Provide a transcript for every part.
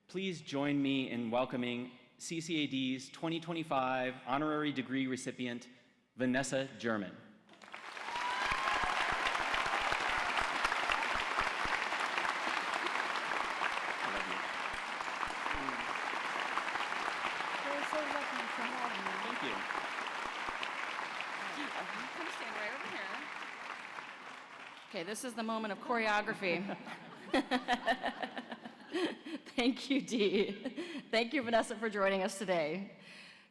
please join me in welcoming CCAD's 2025 honorary degree recipient, Vanessa German. Okay, this is the moment of choreography. Thank you, Dee. Thank you, Vanessa, for joining us today.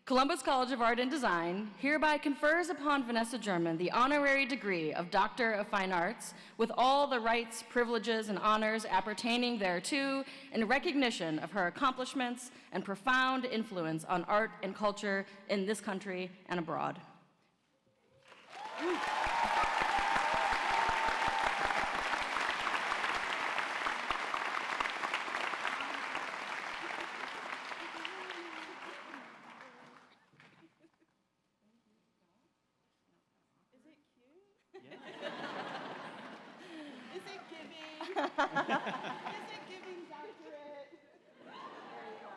Columbus College of Art and Design hereby confers upon Vanessa German the honorary degree of Doctor of Fine Arts with all the rights, privileges, and honors appertaining thereto in recognition of her accomplishments and profound influence on art and culture in this country and abroad. Is it giving doctorate? There you go.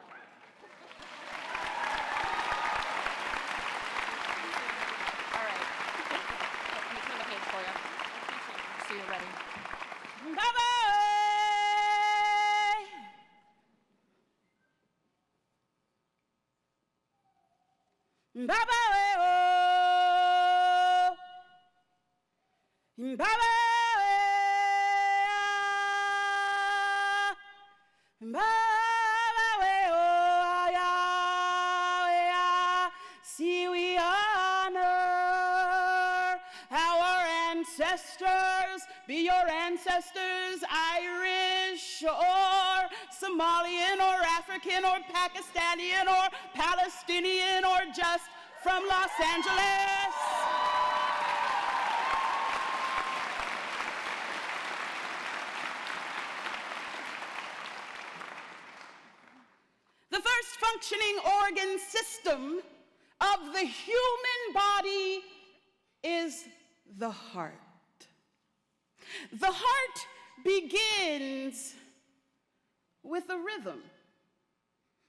All right. Let me turn the page for you. So you're ready. Bye-bye. Bye-bye. Bye-bye. See, we honor our ancestors, be your ancestors Irish or Somalian or African or Pakistani or Palestinian or just from Los Angeles. The first functioning organ system of the human body is the heart. The heart begins with a rhythm.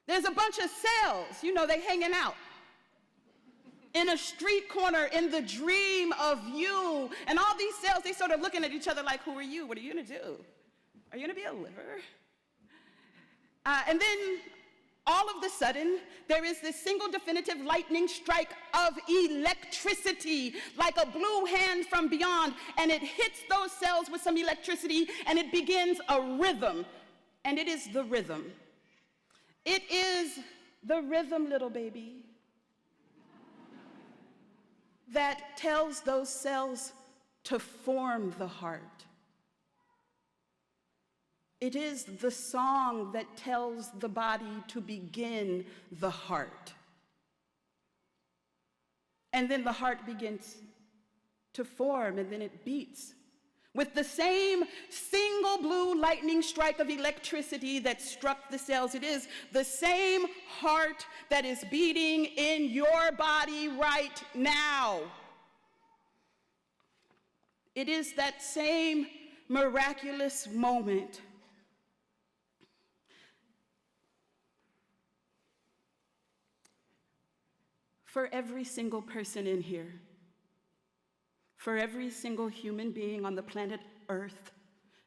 There's a bunch of cells, you know, they hanging out in a street corner in the dream of you. And all these cells, they sort of looking at each other like, who are you? What are you gonna do? Are you gonna be a liver? And then all of a sudden, there is this single definitive lightning strike of electricity, like a blue hand from beyond, and it hits those cells with some electricity, and it begins a rhythm, and it is the rhythm. It is the rhythm, little baby, that tells those cells to form the heart. It is the song that tells the body to begin the heart. And then the heart begins to form, and then it beats with the same single blue lightning strike of electricity that struck the cells. It is the same heart that is beating in your body right now. It is that same miraculous moment for every single person in here, for every single human being on the planet Earth.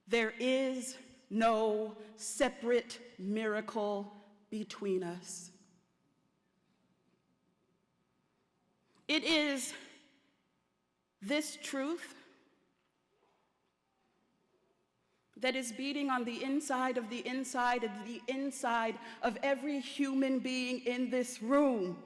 There is no separate miracle between us. It is this truth that is beating on the inside of the inside of the inside of every human being in this room,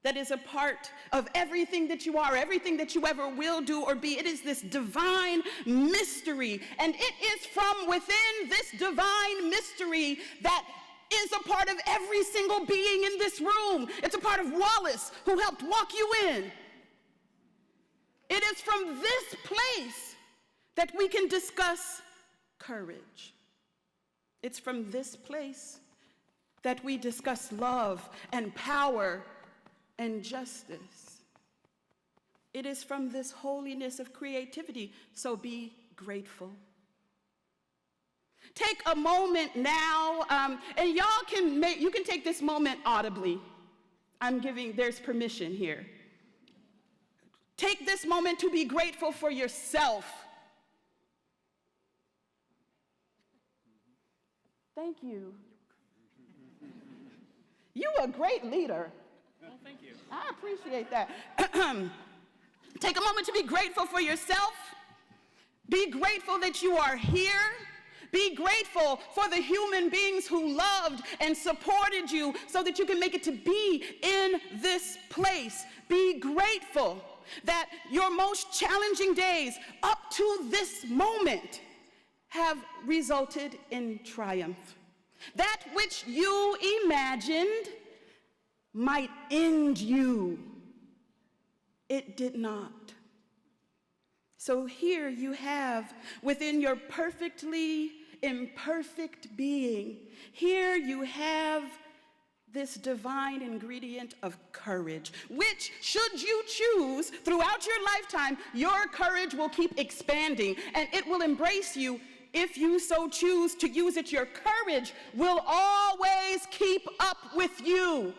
that is a part of everything that you are, everything that you ever will do or be. It is this divine mystery, and it is from within this divine mystery that is a part of every single being in this room. It's a part of Wallace, who helped walk you in. It is from this place that we can discuss courage. It's from this place that we discuss love and power and justice. It is from this holiness of creativity, so be grateful. Take a moment now, and y'all you can take this moment audibly. There's permission here. Take this moment to be grateful for yourself. Thank you. You a great leader. Well, thank you. I appreciate that. Take a moment to be grateful for yourself. Be grateful that you are here. Be grateful for the human beings who loved and supported you so that you can make it to be in this place. Be grateful that your most challenging days up to this moment have resulted in triumph. That which you imagined might end you, it did not. So here you have, within your perfectly imperfect being, here you have this divine ingredient of courage, which, should you choose, throughout your lifetime, your courage will keep expanding, and it will embrace you if you so choose to use it. Your courage will always keep up with you.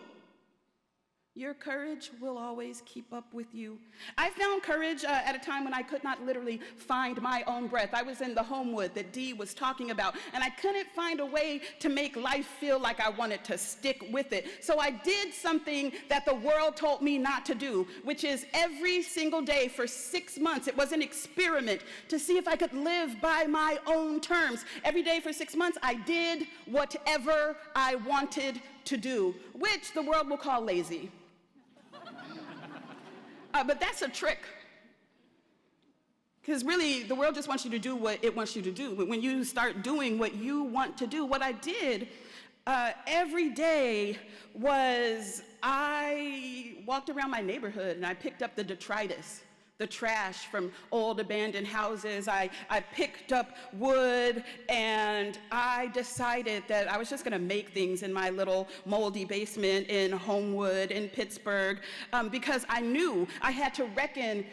Your courage will always keep up with you. I found courage at a time when I could not literally find my own breath. I was in the homewood that Dee was talking about, and I couldn't find a way to make life feel like I wanted to stick with it. So I did something that the world told me not to do, which is every single day for 6 months. It was an experiment to see if I could live by my own terms. Every day for 6 months, I did whatever I wanted to do, which the world will call lazy. But that's a trick. Because really, the world just wants you to do what it wants you to do. But when you start doing what you want to do, what I did every day was I walked around my neighborhood and I picked up the detritus, the trash from old abandoned houses. I picked up wood, and I decided that I was just gonna make things in my little moldy basement in Homewood in Pittsburgh, because I knew I had to reckon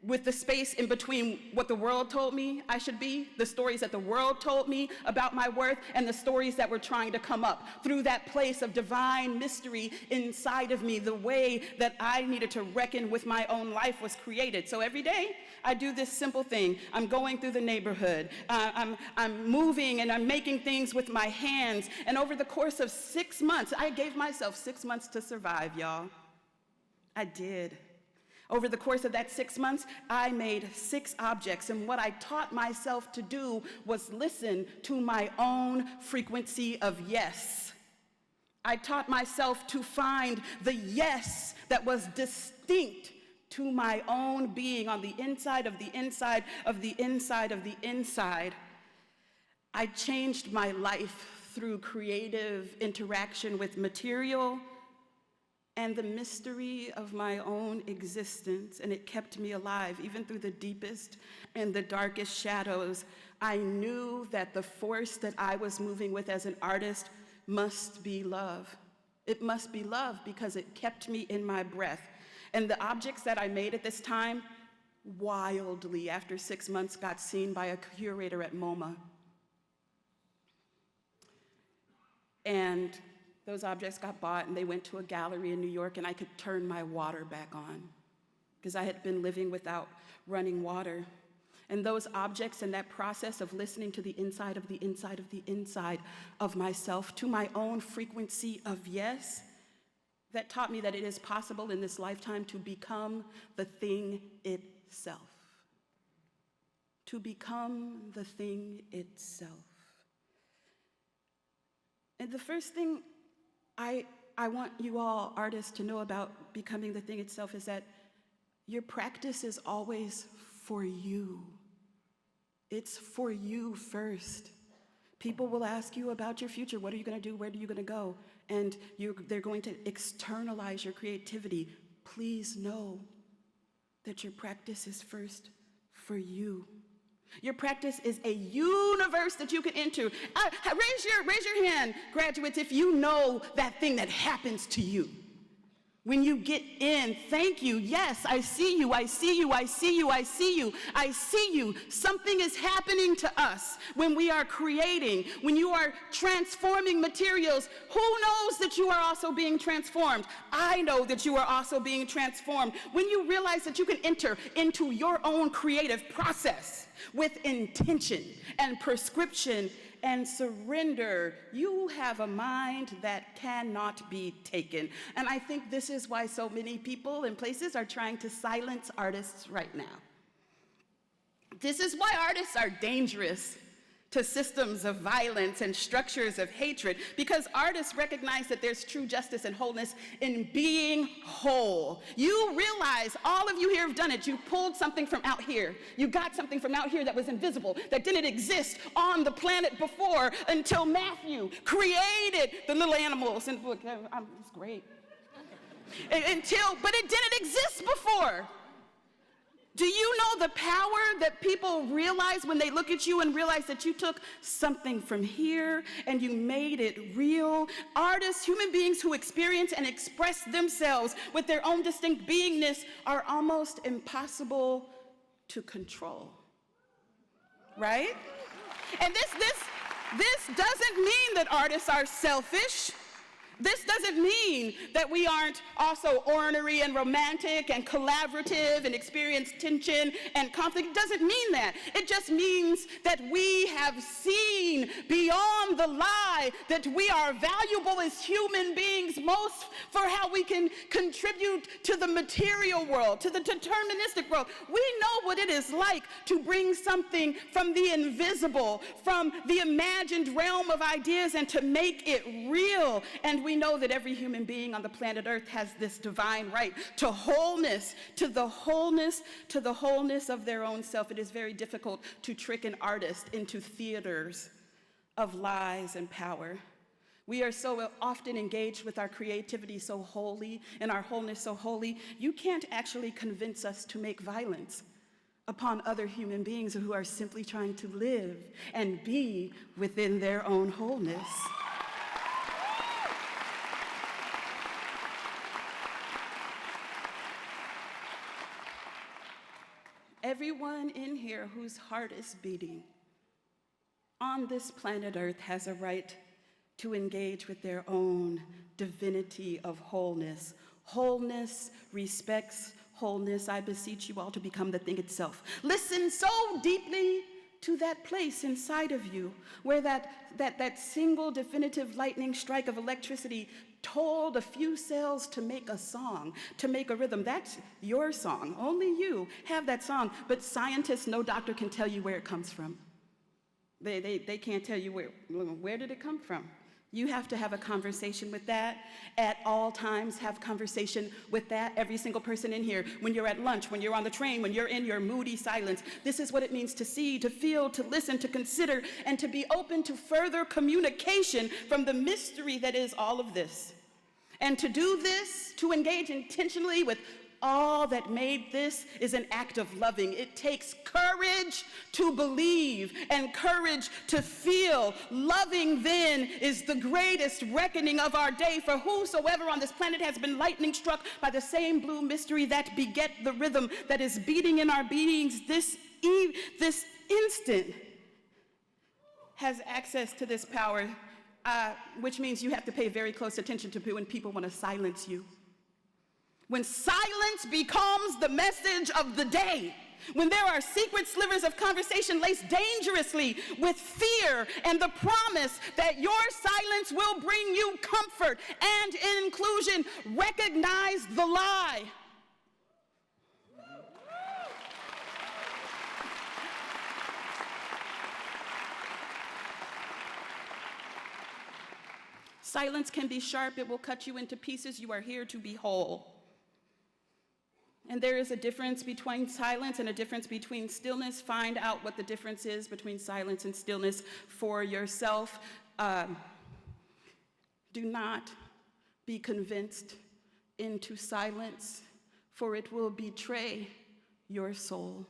with the space in between what the world told me I should be, the stories that the world told me about my worth, and the stories that were trying to come up through that place of divine mystery inside of me. The way that I needed to reckon with my own life was created. So every day, I do this simple thing. I'm going through the neighborhood. I'm moving and I'm making things with my hands. And over the course of 6 months, I gave myself 6 months to survive, y'all. I did. Over the course of that 6 months, I made 6 objects, and what I taught myself to do was listen to my own frequency of yes. I taught myself to find the yes that was distinct to my own being on the inside of the inside of the inside of the inside. I changed my life through creative interaction with material and the mystery of my own existence, and it kept me alive. Even through the deepest and the darkest shadows, I knew that the force that I was moving with as an artist must be love. It must be love because it kept me in my breath. And the objects that I made at this time, wildly, after 6 months, got seen by a curator at MoMA. And those objects got bought and they went to a gallery in New York, and I could turn my water back on because I had been living without running water. And those objects and that process of listening to the inside of the inside of the inside of myself, to my own frequency of yes, that taught me that it is possible in this lifetime to become the thing itself. To become the thing itself. And the first thing I want you all, artists, to know about becoming the thing itself is that your practice is always for you. It's for you first. People will ask you about your future. What are you going to do? Where are you going to go? And they're going to externalize your creativity. Please know that your practice is first for you. Your practice is a universe that you can enter. Raise your hand, graduates, if you know that thing that happens to you. When you get in, thank you. Yes, I see you, I see you, I see you, I see you, I see you. Something is happening to us when we are creating, when you are transforming materials. Who knows that you are also being transformed? I know that you are also being transformed. When you realize that you can enter into your own creative process with intention and prescription and surrender, you have a mind that cannot be taken. And I think this is why so many people and places are trying to silence artists right now. This is why artists are dangerous to systems of violence and structures of hatred, because artists recognize that there's true justice and wholeness in being whole. You realize, all of you here have done it, you pulled something from out here. You got something from out here that was invisible, that didn't exist on the planet before until Matthew created the little animals. And look, it's great. But it didn't exist before. Do you know the power that people realize when they look at you and realize that you took something from here and you made it real? Artists, human beings who experience and express themselves with their own distinct beingness, are almost impossible to control, right? And this doesn't mean that artists are selfish. This doesn't mean that we aren't also ornery and romantic and collaborative and experience tension and conflict. It doesn't mean that. It just means that we have seen beyond the lie that we are valuable as human beings most for how we can contribute to the material world, to the deterministic world. We know what it is like to bring something from the invisible, from the imagined realm of ideas, and to make it real. And we know that every human being on the planet Earth has this divine right to wholeness, to the wholeness of their own self. It is very difficult to trick an artist into theaters of lies and power. We are so often engaged with our creativity so wholly and our wholeness so wholly, you can't actually convince us to make violence upon other human beings who are simply trying to live and be within their own wholeness. Everyone in here whose heart is beating on this planet Earth has a right to engage with their own divinity of wholeness. Wholeness respects wholeness. I beseech you all to become the thing itself. Listen so deeply to that place inside of you where that single definitive lightning strike of electricity told a few cells to make a song, to make a rhythm. That's your song. Only you have that song. But scientists, no doctor can tell you where it comes from. They can't tell you where did it come from. You have to have a conversation with that at all times. Have conversation with that, every single person in here. When you're at lunch, when you're on the train, when you're in your moody silence. This is what it means to see, to feel, to listen, to consider, and to be open to further communication from the mystery that is all of this. And to do this, to engage intentionally with all that made this, is an act of loving. It takes courage to believe and courage to feel. Loving then is the greatest reckoning of our day, for whosoever on this planet has been lightning struck by the same blue mystery that beget the rhythm that is beating in our beings this instant has access to this power, which means you have to pay very close attention to when people want to silence you. When silence becomes the message of the day, when there are secret slivers of conversation laced dangerously with fear and the promise that your silence will bring you comfort and inclusion, recognize the lie. Silence can be sharp. It will cut you into pieces. You are here to be whole. And there is a difference between silence and a difference between stillness. Find out what the difference is between silence and stillness for yourself. Do not be convinced into silence, for it will betray your soul.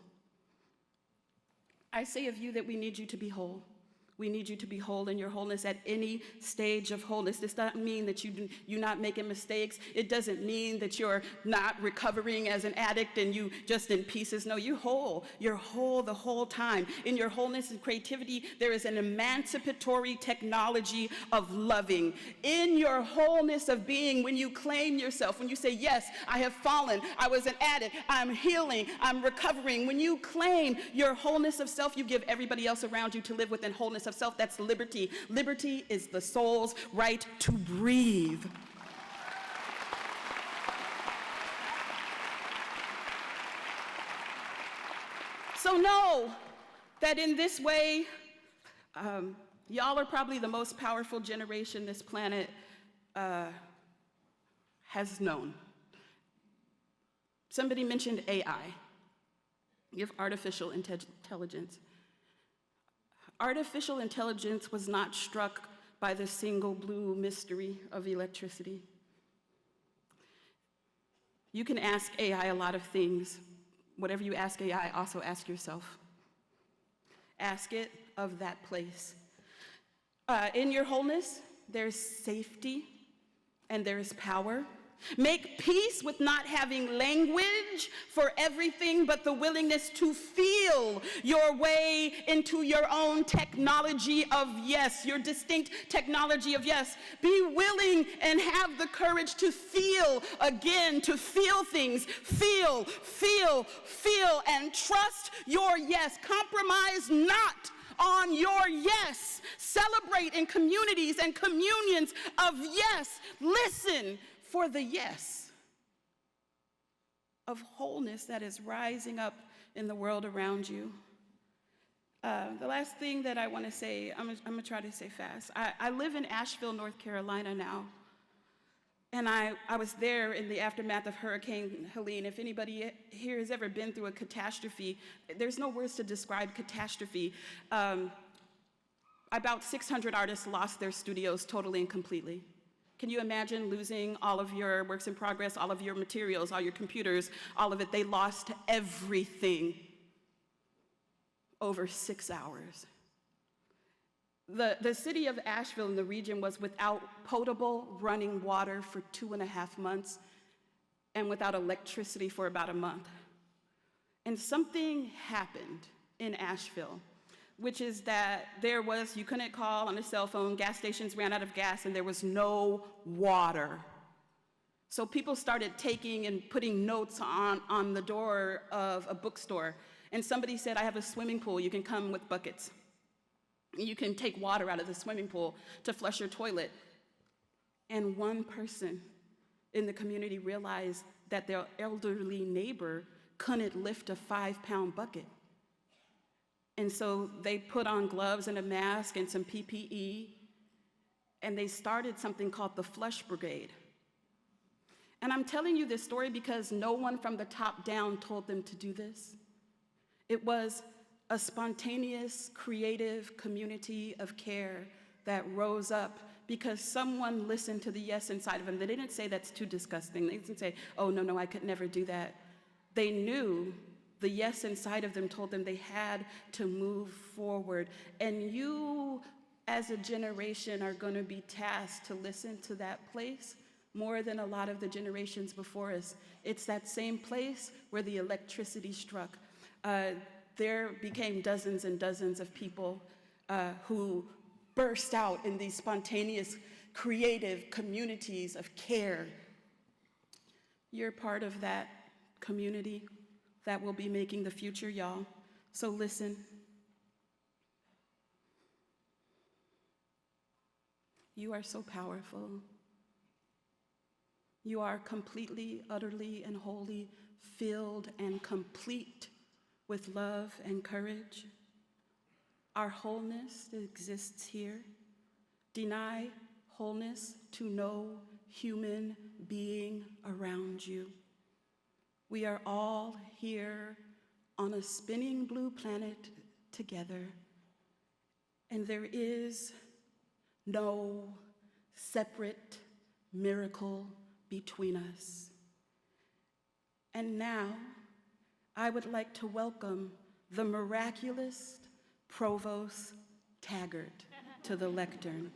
I say of you that we need you to be whole. We need you to be whole in your wholeness at any stage of wholeness. This doesn't mean that you're not making mistakes. It doesn't mean that you're not recovering as an addict and you just in pieces. No, you're whole. You're whole the whole time. In your wholeness and creativity, there is an emancipatory technology of loving. In your wholeness of being, when you claim yourself, when you say, yes, I have fallen, I was an addict, I'm healing, I'm recovering. When you claim your wholeness of self, you give everybody else around you to live within wholeness of self. That's liberty. Liberty is the soul's right to breathe. So know that in this way, y'all are probably the most powerful generation this planet has known. Somebody mentioned AI. You have artificial intelligence. Artificial intelligence was not struck by the single blue mystery of electricity. You can ask AI a lot of things. Whatever you ask AI, also ask yourself. Ask it of that place. In your wholeness, there's safety and there is power. Make peace with not having language for everything but the willingness to feel your way into your own technology of yes, your distinct technology of yes. Be willing and have the courage to feel again, to feel things. Feel, and trust your yes. Compromise not on your yes. Celebrate in communities and communions of yes. Listen for the yes of wholeness that is rising up in the world around you. The last thing that I want to say, I'm going to try to say fast. I live in Asheville, North Carolina now. And I was there in the aftermath of Hurricane Helene. If anybody here has ever been through a catastrophe, there's no words to describe catastrophe. About 600 artists lost their studios totally and completely. Can you imagine losing all of your works in progress, all of your materials, all your computers, all of it? They lost everything over 6 hours. The city of Asheville and the region was without potable running water for 2.5 months and without electricity for about a month. And something happened in Asheville, which is that you couldn't call on a cell phone, gas stations ran out of gas, and there was no water. So people started taking and putting notes on the door of a bookstore. And somebody said, I have a swimming pool, you can come with buckets. You can take water out of the swimming pool to flush your toilet. And one person in the community realized that their elderly neighbor couldn't lift a 5-pound bucket. And so they put on gloves and a mask and some PPE, and they started something called the Flush Brigade. And I'm telling you this story because no one from the top down told them to do this. It was a spontaneous, creative community of care that rose up because someone listened to the yes inside of them. They didn't say that's too disgusting. They didn't say, oh, no, I could never do that. They knew the yes inside of them told them they had to move forward. And you, as a generation, are going to be tasked to listen to that place more than a lot of the generations before us. It's that same place where the electricity struck. There became dozens and dozens of people who burst out in these spontaneous, creative communities of care. You're part of that community that will be making the future, y'all. So listen. You are so powerful. You are completely, utterly, and wholly filled and complete with love and courage. Our wholeness exists here. Deny wholeness to no human being around you. We are all here on a spinning blue planet together, and there is no separate miracle between us. And now, I would like to welcome the miraculous Provost taggart to the lectern.